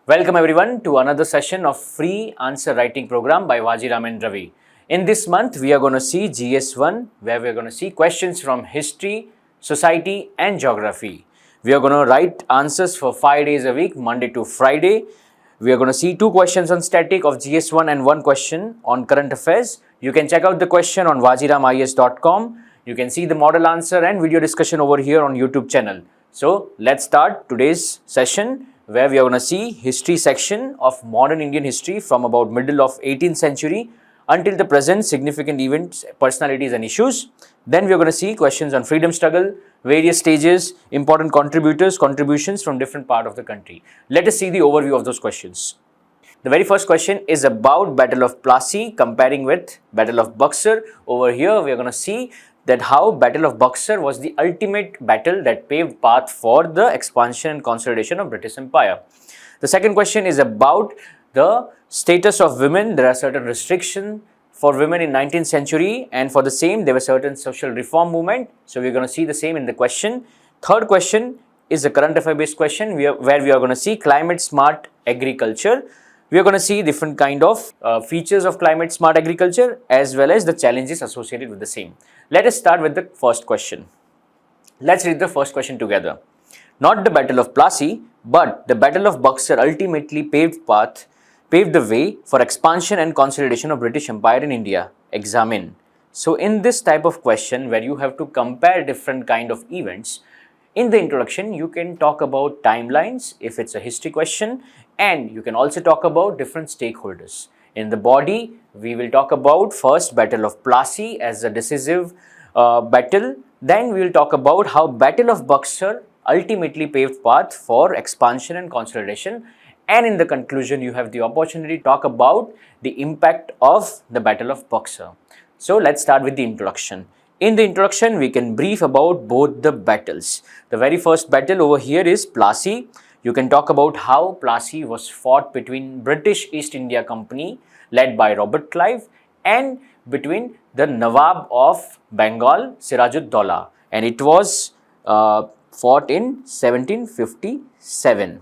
Welcome everyone to another session of free answer writing program by Vajiram and Ravi. In this month, we are going to see GS1, where we are going to see questions from history, society and geography. We are going to write answers for 5 days a week, Monday to Friday. We are going to see 2 questions on static of GS1 and 1 question on current affairs. You can check out the question on vajiramis.com. You can see the model answer and video discussion over here on YouTube channel. So let's start today's session, where we are going to see history section of modern Indian history from about middle of 18th century until the present, significant events, personalities and issues. Then we are going to see questions on freedom struggle, various stages, important contributions from different part of the country. Let us see the overview of those questions. The very first question is about Battle of Plassey comparing with Battle of Buxar. Over here we are going to see that how Battle of Buxar was the ultimate battle that paved path for the expansion and consolidation of British Empire. The second question is about the status of women. There are certain restrictions for women in 19th century, and for the same there were certain social reform movement. So we are going to see the same in the question. Third question is a current affair based question where we are going to see climate smart agriculture. We are going to see different kind of features of climate smart agriculture as well as the challenges associated with the same. Let us start with the first question. Let's read the first question together. Not the Battle of Plassey, but the Battle of Buxar ultimately paved the way for expansion and consolidation of British Empire in India. Examine. So in this type of question where you have to compare different kind of events, in the introduction you can talk about timelines if it's a history question, and you can also talk about different stakeholders. In the body, we will talk about first Battle of Plassey as a decisive battle. Then we will talk about how Battle of Buxar ultimately paved path for expansion and consolidation. And in the conclusion, you have the opportunity to talk about the impact of the Battle of Buxar. So let's start with the introduction. In the introduction, we can brief about both the battles. The very first battle over here is Plassey. You can talk about how Plassey was fought between British East India Company led by Robert Clive and between the Nawab of Bengal, Sirajud-Dowlah, and it was fought in 1757.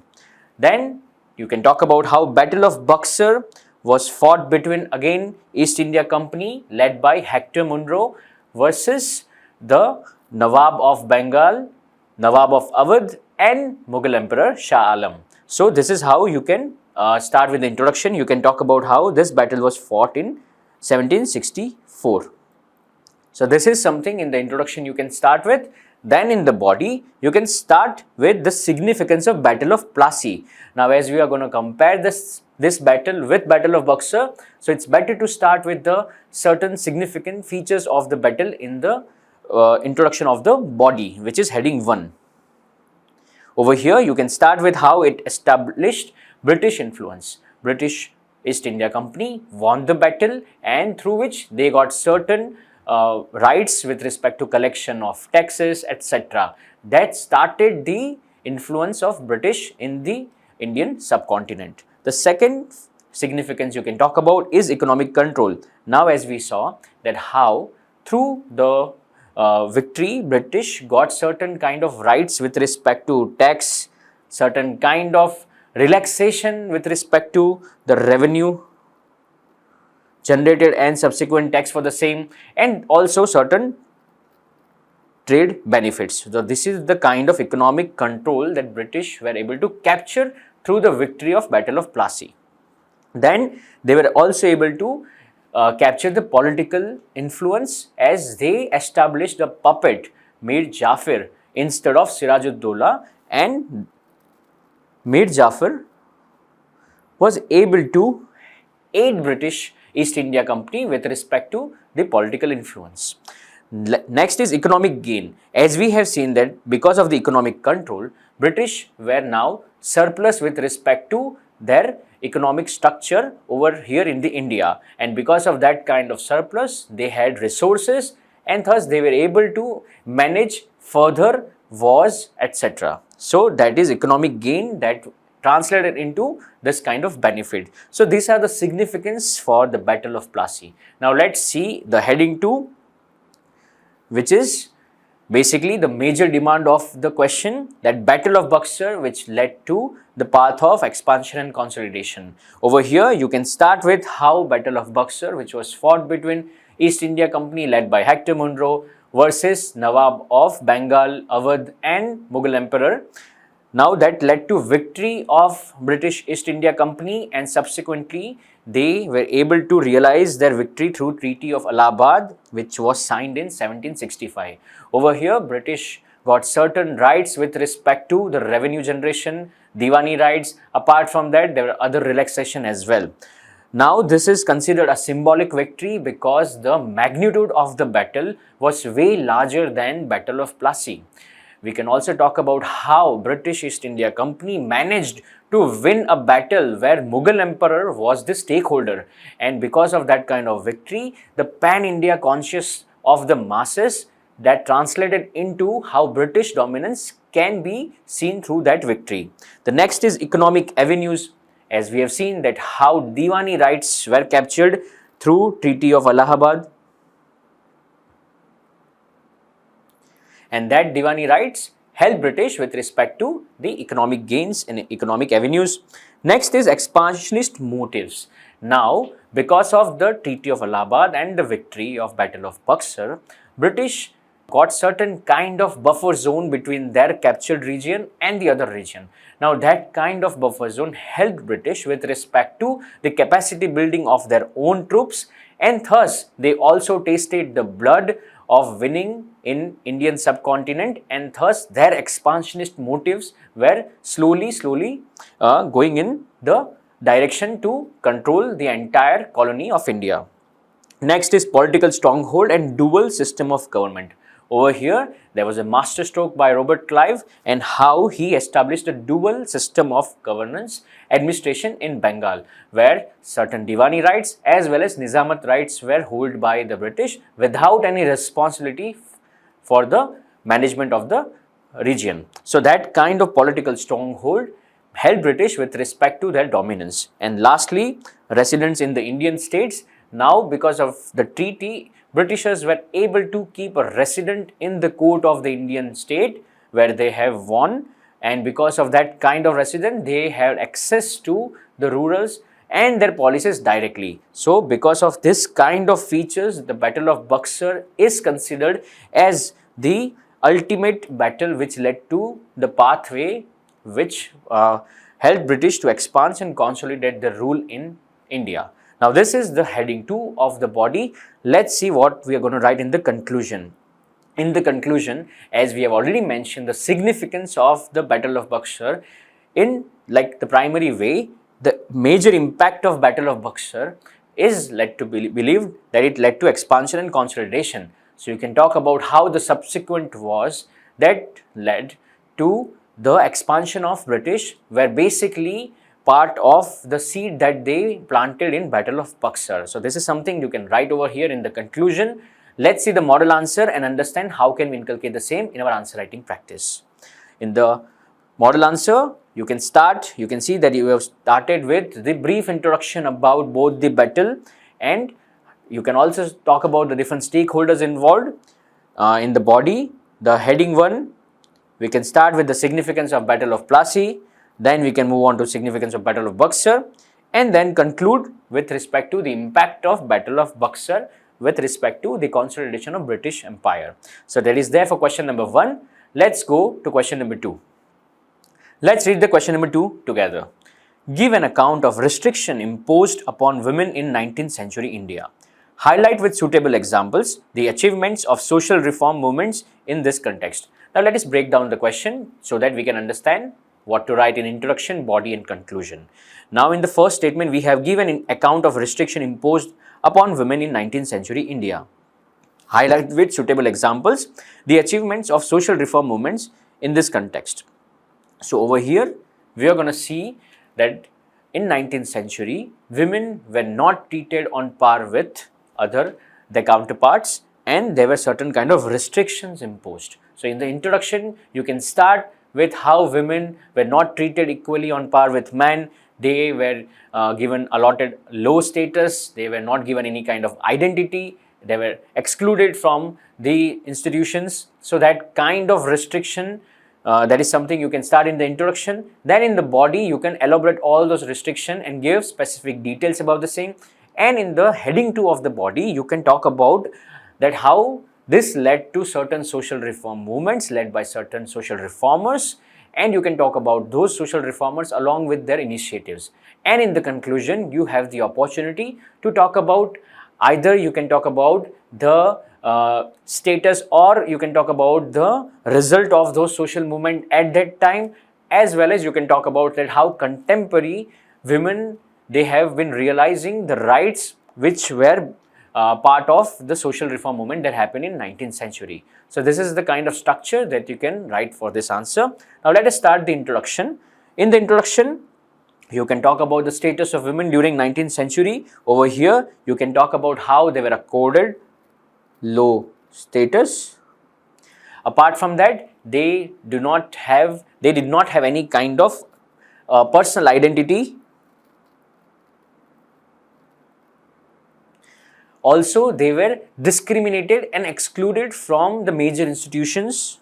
Then you can talk about how Battle of Buxar was fought between again East India Company led by Hector Munro versus the Nawab of Bengal, Nawab of Awadh and Mughal Emperor Shah Alam. So this is how you can start with the introduction. You can talk about how this battle was fought in 1764. So this is something in the introduction you can start with. Then in the body, you can start with the significance of Battle of Plassey. Now as we are going to compare this battle with Battle of Buxar, so it's better to start with the certain significant features of the battle in the introduction of the body, which is heading 1. Over here, you can start with how it established British influence. British East India Company won the battle, and through which they got certain rights with respect to collection of taxes, etc. That started the influence of British in the Indian subcontinent. The second significance you can talk about is economic control. Now as we saw that how through the victory, British got certain kind of rights with respect to tax, certain kind of relaxation with respect to the revenue generated and subsequent tax for the same, and also certain trade benefits. So this is the kind of economic control that British were able to capture through the victory of Battle of Plassey. Then they were also able to capture the political influence as they established a puppet Mir Jafar instead of Sirajud-Dowlah, and Mir Jafar was able to aid British East India Company with respect to the political influence. Next is economic gain. As we have seen that because of the economic control, British were now surplus with respect to their economic structure over here in the India, and because of that kind of surplus they had resources, and thus they were able to manage further wars, etc. So that is economic gain that translated into this kind of benefit. So these are the significance for the Battle of Plassey. Now let's see the heading 2, which is basically the major demand of the question, that Battle of Buxar, which led to the path of expansion and consolidation. Over here you can start with how Battle of Buxar, which was fought between East India Company led by Hector Munro versus Nawab of Bengal, Awadh and Mughal Emperor. Now that led to victory of British East India Company, and subsequently they were able to realize their victory through Treaty of Allahabad, which was signed in 1765. Over here British got certain rights with respect to the revenue generation, Diwani rights. Apart from that, there were other relaxation as well. Now this is considered a symbolic victory because the magnitude of the battle was way larger than Battle of Plassey. We can also talk about how British East India Company managed to win a battle where Mughal Emperor was the stakeholder, and because of that kind of victory, the pan-India conscious of the masses, that translated into how British dominance can be seen through that victory. The next is economic avenues, as we have seen that how Diwani rights were captured through Treaty of Allahabad, and that Diwani rights helped British with respect to the economic gains and economic avenues. Next is expansionist motives. Now, because of the Treaty of Allahabad and the victory of Battle of Buxar, British got certain kind of buffer zone between their captured region and the other region. Now that kind of buffer zone helped British with respect to the capacity building of their own troops, and thus they also tasted the blood of winning in Indian subcontinent, and thus their expansionist motives were slowly going in the direction to control the entire colony of India. Next is political stronghold and dual system of government. Over here, there was a masterstroke by Robert Clive and how he established a dual system of governance administration in Bengal, where certain Diwani rights as well as Nizamat rights were held by the British without any responsibility for the management of the region. So that kind of political stronghold helped British with respect to their dominance. And lastly, residents in the Indian states. Now because of the treaty, Britishers were able to keep a resident in the court of the Indian state where they have won, and because of that kind of resident, they have access to the rurals and their policies directly. So because of this kind of features, the Battle of Buxar is considered as the ultimate battle which led to the pathway which helped British to expand and consolidate the rule in India. Now this is the heading 2 of the body. Let's see what we are going to write in the conclusion. In the conclusion, as we have already mentioned, the significance of the Battle of Buxar in like the primary way, the major impact of Battle of Buxar is led to believed that it led to expansion and consolidation. So you can talk about how the subsequent wars that led to the expansion of British were basically part of the seed that they planted in Battle of Buxar. So this is something you can write over here in the conclusion. Let's see the model answer and understand how can we inculcate the same in our answer writing practice. In the model answer, you can see that you have started with the brief introduction about both the battle, and you can also talk about the different stakeholders involved. In the body, the heading 1, we can start with the significance of Battle of Plassey. Then we can move on to significance of Battle of Buxar, and then conclude with respect to the impact of Battle of Buxar with respect to the consolidation of British Empire. So that is there for question number 1. Let's go to question number 2. Let's read the question number 2 together. Give an account of restriction imposed upon women in 19th century India. Highlight with suitable examples the achievements of social reform movements in this context. Now let us break down the question so that we can understand what to write in introduction, body and conclusion. Now in the first statement, we have given an account of restriction imposed upon women in 19th century India. Highlight with suitable examples the achievements of social reform movements in this context. So over here, we are going to see that in 19th century, women were not treated on par with their counterparts, and there were certain kind of restrictions imposed. So in the introduction, you can start with how women were not treated equally on par with men. They were given allotted low status, they were not given any kind of identity, they were excluded from the institutions. So that kind of restriction, that is something you can start in the introduction. Then in the body you can elaborate all those restrictions and give specific details about the same. And in the heading 2 of the body you can talk about that how this led to certain social reform movements led by certain social reformers, and you can talk about those social reformers along with their initiatives. And in the conclusion you have the opportunity to talk about, either you can talk about the status, or you can talk about the result of those social movement at that time, as well as you can talk about that how contemporary women, they have been realizing the rights which were part of the social reform movement that happened in 19th century. So this is the kind of structure that you can write for this answer. Now let us start the introduction. In the introduction you can talk about the status of women during 19th century. Over here you can talk about how they were accorded low status. Apart from that, they did not have any kind of personal identity. Also, they were discriminated and excluded from the major institutions.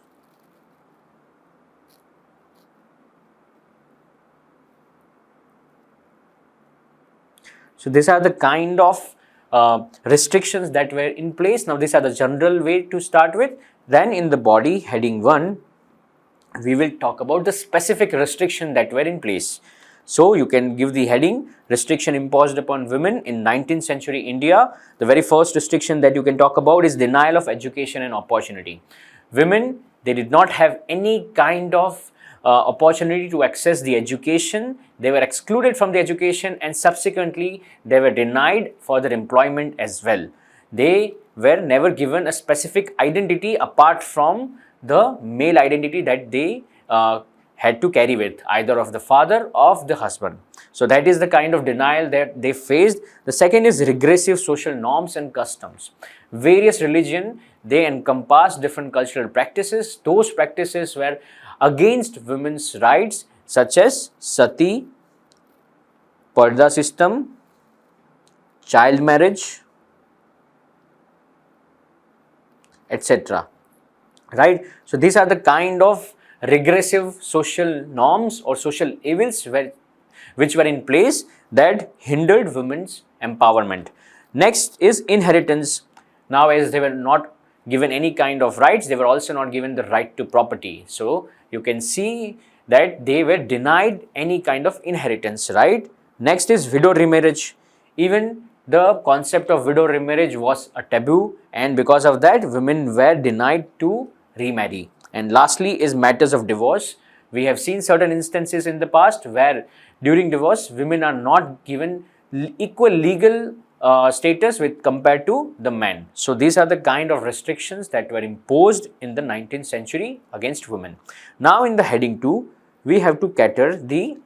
So these are the kind of restrictions that were in place. Now these are the general way to start with. Then in the body heading 1 we will talk about the specific restriction that were in place. So you can give the heading restriction imposed upon women in 19th century India. The very first restriction that you can talk about is denial of education and opportunity. Women, they did not have any kind of opportunity to access the education. They were excluded from the education, and subsequently they were denied further employment as well. They were never given a specific identity apart from the male identity that they had to carry with, either of the father or of the husband. So that is the kind of denial that they faced. The second is regressive social norms and customs. Various religion, they encompass different cultural practices. Those practices were against women's rights, such as sati, parda system, child marriage, etc. Right? So these are the kind of regressive social norms or social evils which were in place that hindered women's empowerment. Next is inheritance. Now, as they were not given any kind of rights, they were also not given the right to property. So you can see that they were denied any kind of inheritance, right? Next is widow remarriage. Even the concept of widow remarriage was a taboo, and because of that women were denied to remarry. And lastly is matters of divorce. We have seen certain instances in the past where during divorce women are not given equal legal status with compared to the men. So these are the kind of restrictions that were imposed in the 19th century against women. Now in the heading 2 we have to cater the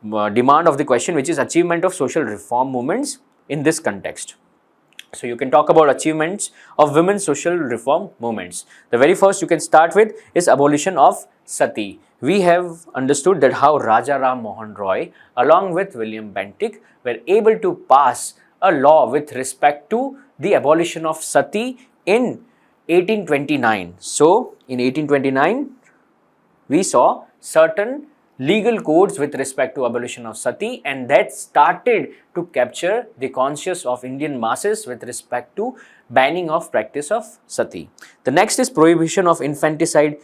demand of the question, which is achievement of social reform movements in this context. So you can talk about achievements of women's social reform movements. The very first you can start with is abolition of sati. We have understood that how Raja Ram Mohan Roy along with William Bentinck were able to pass a law with respect to the abolition of sati in 1829. So in 1829 we saw certain legal codes with respect to abolition of sati, and that started to capture the conscience of Indian masses with respect to banning of practice of sati. The next is prohibition of infanticide.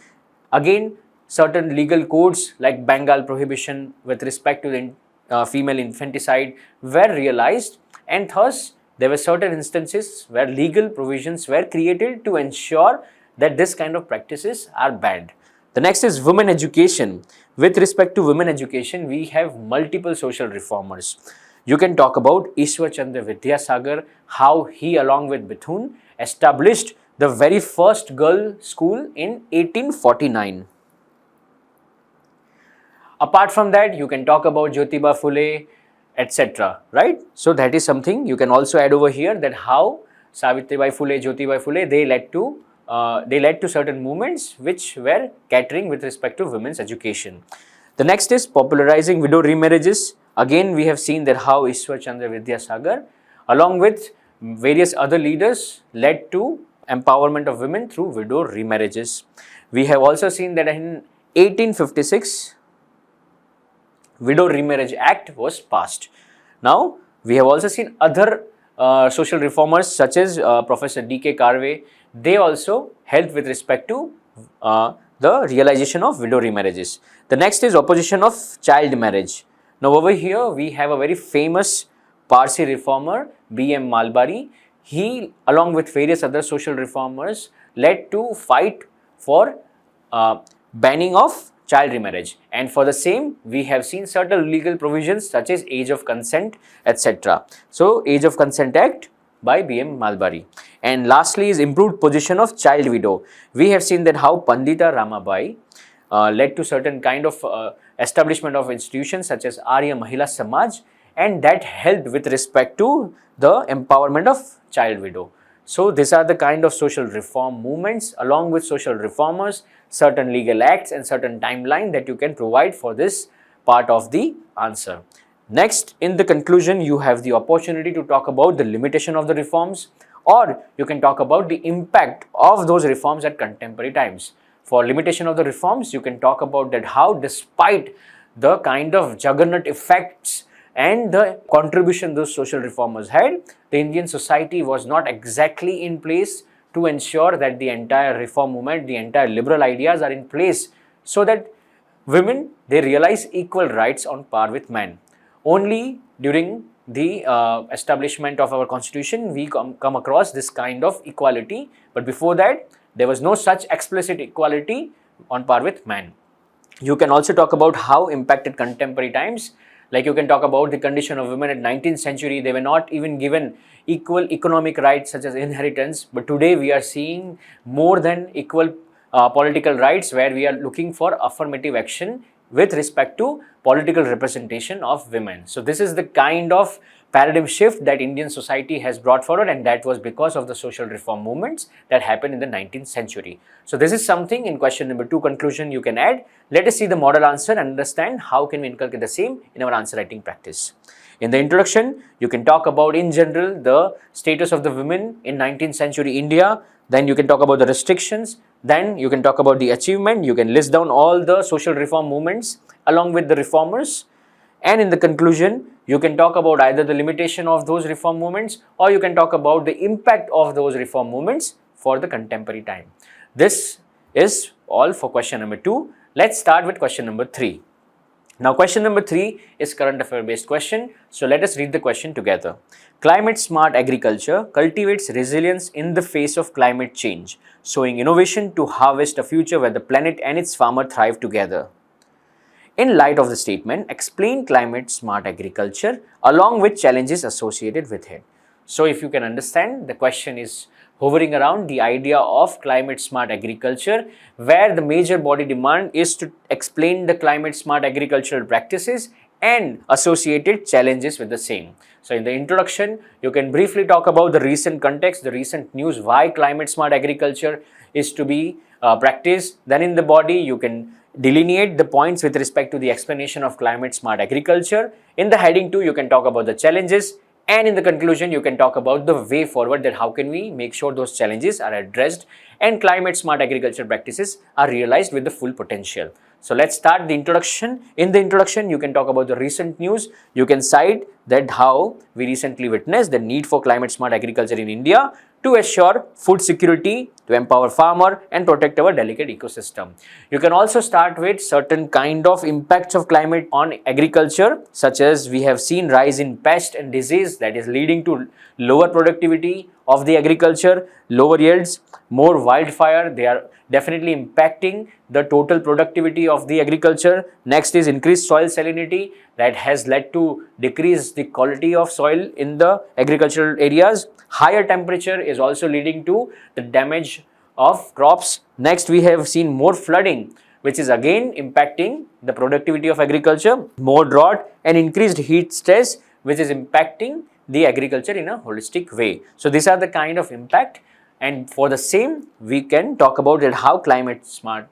Again, certain legal codes like Bengal prohibition with respect to the female infanticide were realized, and thus there were certain instances where legal provisions were created to ensure that this kind of practices are banned. The next is women education. With respect to women education, we have multiple social reformers. You can talk about Ishwar Chandra Vidyasagar, how he along with Bethune established the very first girl school in 1849. Apart from that, you can talk about Jyotiba Phule, etc. Right? So that is something you can also add over here, that how Savitribai Phule, Jyotibai Phule, they led to they led to certain movements which were catering with respect to women's education. The next is popularizing widow remarriages. Again, we have seen that how Ishwar Chandra Vidyasagar, along with various other leaders, led to empowerment of women through widow remarriages. We have also seen that in 1856, Widow Remarriage Act was passed. Now, we have also seen other social reformers such as Professor D.K. Karve. They also helped with respect to the realization of widow remarriages. The next is opposition of child marriage. Now, over here we have a very famous Parsi reformer, B.M. Malbari. He, along with various other social reformers, led to fight for banning of child remarriage, and for the same we have seen certain legal provisions such as age of consent, etc. So, Age of Consent Act by B.M. Malbari. And lastly is improved position of child widow. We have seen that how Pandita Ramabai led to certain kind of establishment of institutions such as Arya Mahila Samaj, and that helped with respect to the empowerment of child widow. So, these are the kind of social reform movements along with social reformers, certain legal acts and certain timeline that you can provide for this part of the answer. Next, in the conclusion, you have the opportunity to talk about the limitation of the reforms, or you can talk about the impact of those reforms at contemporary times. For limitation of the reforms, you can talk about that how despite the kind of juggernaut effects and the contribution those social reformers had, the Indian society was not exactly in place to ensure that the entire reform movement, the entire liberal ideas are in place so that women, they realize equal rights on par with men. Only during the establishment of our constitution, we come across this kind of equality, but before that, there was no such explicit equality on par with men. You can also talk about how impacted contemporary times. Like you can talk about the condition of women at 19th century. They were not even given equal economic rights such as inheritance, but today we are seeing more than equal political rights, where we are looking for affirmative action with respect to political representation of women. So, this is the kind of paradigm shift that Indian society has brought forward, and that was because of the social reform movements that happened in the 19th century. So, this is something in question number 2 conclusion you can add. Let us see the model answer and understand how can we inculcate the same in our answer writing practice. In the introduction, you can talk about in general the status of the women in 19th century India. Then you can talk about the restrictions. Then you can talk about the achievement. You can list down all the social reform movements along with the reformers. And in the conclusion, you can talk about either the limitation of those reform movements, or you can talk about the impact of those reform movements for the contemporary time. This is all for question number 2. Let's start with question number 3. Now, question number 3 is current affair based question. So, let us read the question together. Climate smart agriculture cultivates resilience in the face of climate change, showing innovation to harvest a future where the planet and its farmer thrive together. In light of the statement, explain climate smart agriculture along with challenges associated with it. So, if you can understand, the question is hovering around the idea of climate smart agriculture, where the major body demand is to explain the climate smart agricultural practices and associated challenges with the same. So, in the introduction, you can briefly talk about the recent context, the recent news, why climate smart agriculture is to be practiced. Then in the body, you can delineate the points with respect to the explanation of climate smart agriculture. In the heading 2, you can talk about the challenges, and in the conclusion, you can talk about the way forward, that how can we make sure those challenges are addressed and climate smart agriculture practices are realized with the full potential. So, let's start the introduction. In the introduction, you can talk about the recent news. You can cite that how we recently witnessed the need for climate smart agriculture in India to assure food security, to empower farmer and protect our delicate ecosystem. You can also start with certain kind of impacts of climate on agriculture, such as we have seen rise in pest and disease that is leading to lower productivity of the agriculture, lower yields, more wildfire. They are definitely impacting the total productivity of the agriculture. Next is increased soil salinity that has led to decrease the quality of soil in the agricultural areas. Higher temperature is also leading to the damage of crops. Next, we have seen more flooding, which is again impacting the productivity of agriculture, more drought and increased heat stress, which is impacting the agriculture in a holistic way. So, these are the kind of impact And for the same, we can talk about it how climate smart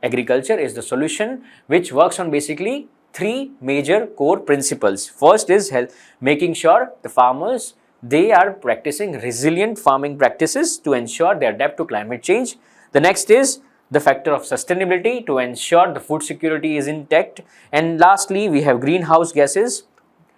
agriculture is the solution, which works on basically three major core principles. First is making sure the farmers, they are practicing resilient farming practices to ensure they adapt to climate change. The next is the factor of sustainability to ensure the food security is intact. And lastly, we have greenhouse gases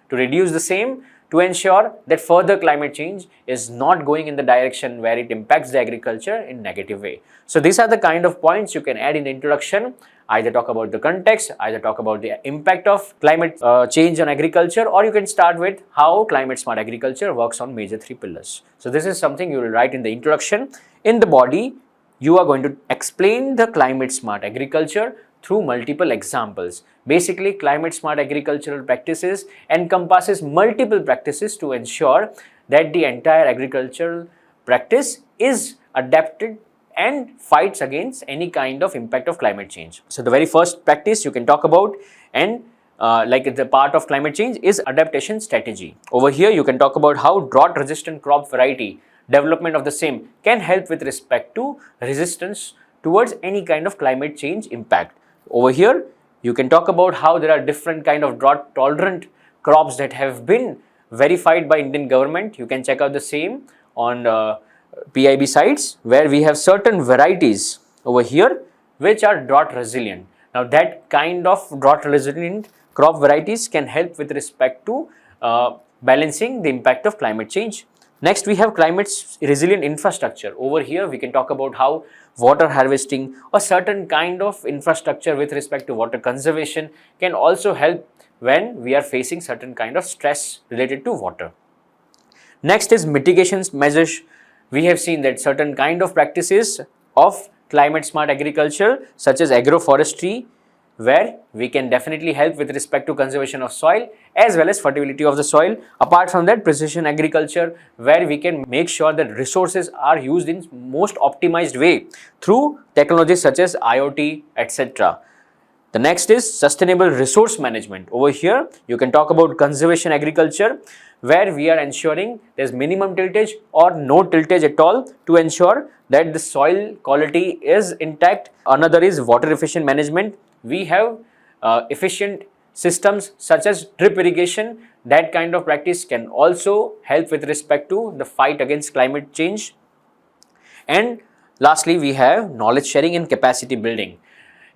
to reduce the same, to ensure that further climate change is not going in the direction where it impacts the agriculture in negative way. So these are the kind of points you can add in the introduction, either talk about the context, either talk about the impact of climate change on agriculture, or you can start with how climate smart agriculture works on major three pillars. So this is something you will write in the introduction. In the body, you are going to explain the climate smart agriculture through multiple examples. Basically, climate smart agricultural practices encompasses multiple practices to ensure that the entire agricultural practice is adapted and fights against any kind of impact of climate change. So the very first practice you can talk about, and like the part of climate change, is adaptation strategy. Over here you can talk about how drought resistant crop variety development of the same can help with respect to resistance towards any kind of climate change impact. Over here, you can talk about how there are different kind of drought tolerant crops that have been verified by Indian government. You can check out the same on PIB sites, where we have certain varieties over here which are drought resilient. Now that kind of drought resilient crop varieties can help with respect to balancing the impact of climate change. Next, we have climate resilient infrastructure. Over here, we can talk about how water harvesting or certain kind of infrastructure with respect to water conservation can also help when we are facing certain kind of stress related to water. Next is mitigation measures. We have seen that certain kind of practices of climate smart agriculture, such as agroforestry, where we can definitely help with respect to conservation of soil as well as fertility of the soil. Apart from that, precision agriculture, where we can make sure that resources are used in most optimized way through technologies such as IoT, etc. The next is sustainable resource management. Over here, you can talk about conservation agriculture, where we are ensuring there's minimum tillage or no tillage at all to ensure that the soil quality is intact. Another is water efficient management. We have efficient systems such as drip irrigation. That kind of practice can also help with respect to the fight against climate change. And lastly, we have knowledge sharing and capacity building.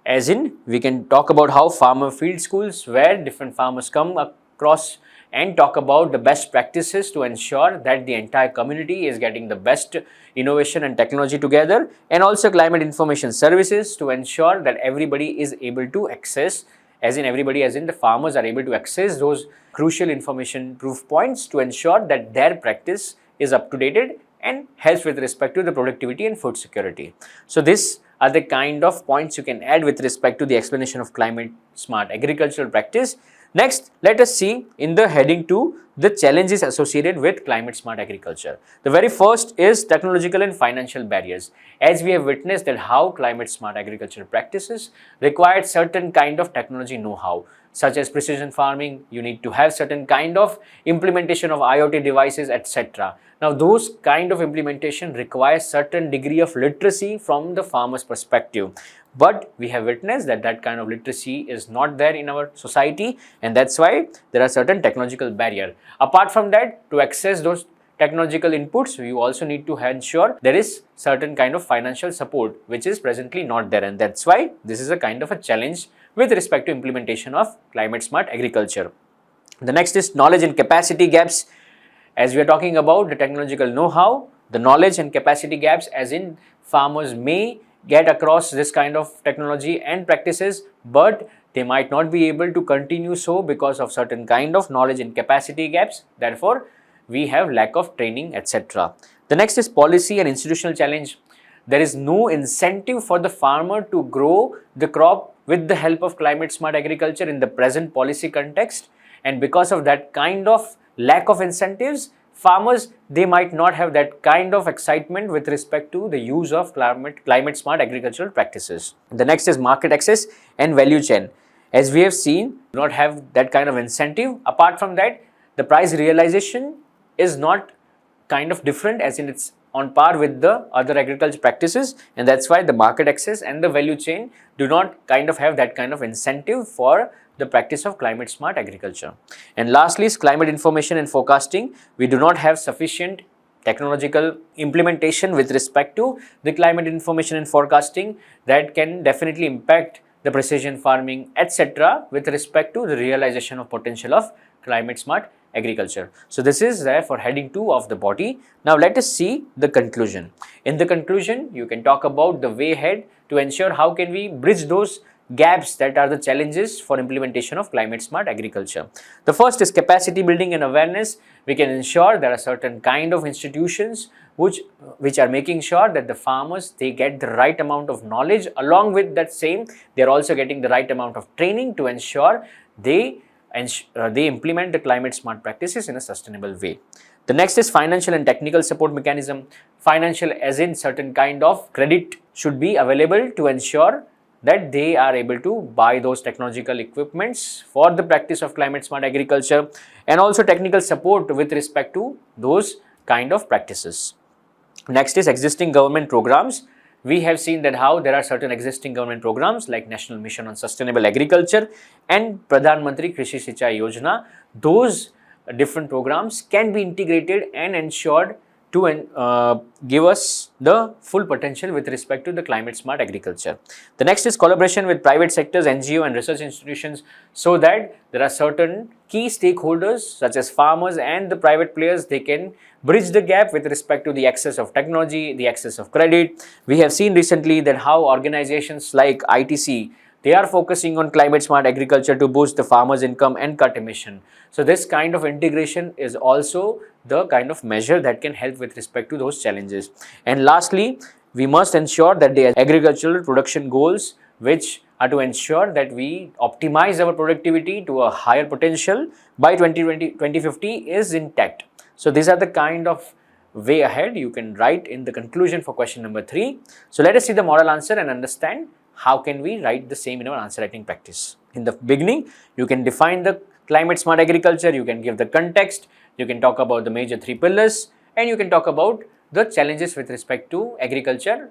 As in, we can talk about how farmer field schools, where different farmers come across and talk about the best practices to ensure that the entire community is getting the best innovation and technology together, and also climate information services to ensure that everybody is able to access, as in everybody, as in the farmers are able to access those crucial information proof points to ensure that their practice is up to date and helps with respect to the productivity and food security. So this are the kind of points you can add with respect to the explanation of climate smart agricultural practice. Next, let us see in the heading 2 the challenges associated with climate smart agriculture. The very first is technological and financial barriers. As we have witnessed that how climate smart agricultural practices require certain kind of technology know-how, such as precision farming. You need to have certain kind of implementation of IoT devices, etc. Now those kind of implementation require certain degree of literacy from the farmer's perspective. But we have witnessed that that kind of literacy is not there in our society, and that's why there are certain technological barriers. Apart from that, to access those technological inputs, you also need to ensure there is certain kind of financial support, which is presently not there, and that's why this is a kind of a challenge with respect to implementation of climate smart agriculture. The next is knowledge and capacity gaps. As we are talking about the technological know-how, the knowledge and capacity gaps, as in farmers may get across this kind of technology and practices, but they might not be able to continue so because of certain kind of knowledge and capacity gaps. Therefore, we have lack of training, etc. The next is policy and institutional challenge. There is no incentive for the farmer to grow the crop with the help of climate smart agriculture in the present policy context, and because of that kind of lack of incentives, farmers, they might not have that kind of excitement with respect to the use of climate smart agricultural practices. The next is market access and value chain. As we have seen, do not have that kind of incentive. Apart from that, the price realization is not kind of different, as in it's on par with the other agriculture practices, and that's why the market access and the value chain do not kind of have that kind of incentive for the practice of climate smart agriculture. And lastly is climate information and forecasting. We do not have sufficient technological implementation with respect to the climate information and forecasting that can definitely impact the precision farming, etc., with respect to the realization of potential of climate smart agriculture. So this is there for heading 2 of the body. Now let us see the conclusion. In the conclusion, you can talk about the way ahead to ensure how can we bridge those gaps that are the challenges for implementation of climate smart agriculture. The first is capacity building and awareness. We can ensure there are certain kind of institutions which are making sure that the farmers, they get the right amount of knowledge. Along with that same, they are also getting the right amount of training to ensure they implement the climate smart practices in a sustainable way. The next is financial and technical support mechanism. Financial as in certain kind of credit should be available to ensure that they are able to buy those technological equipments for the practice of climate smart agriculture, and also technical support with respect to those kind of practices. Next is existing government programs. We have seen that how there are certain existing government programs like National Mission on Sustainable Agriculture and Pradhan Mantri Krishi Sinchai Yojana. Those different programs can be integrated and ensured to give us the full potential with respect to the climate smart agriculture. The next is collaboration with private sectors, NGO and research institutions, so that there are certain key stakeholders such as farmers and the private players. They can bridge the gap with respect to the access of technology, the access of credit. We have seen recently that how organizations like ITC, they are focusing on climate smart agriculture to boost the farmers' income and cut emission. So this kind of integration is also the kind of measure that can help with respect to those challenges. And lastly, we must ensure that the agricultural production goals, which are to ensure that we optimize our productivity to a higher potential by 2050 is intact. So these are the kind of way ahead you can write in the conclusion for question number 3. So let us see the model answer and understand how can we write the same in our answer writing practice. In the beginning, you can define the climate smart agriculture, you can give the context, you can talk about the major 3 pillars, and you can talk about the challenges with respect to agriculture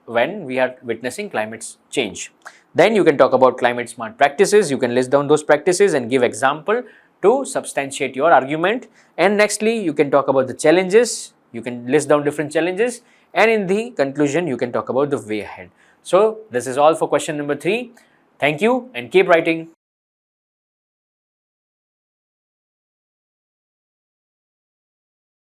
when we are witnessing climate change. Then you can talk about climate smart practices, you can list down those practices and give example to substantiate your argument. And nextly, you can talk about the challenges, you can list down different challenges, and in the conclusion, you can talk about the way ahead. So this is all for question number 3. Thank you and keep writing.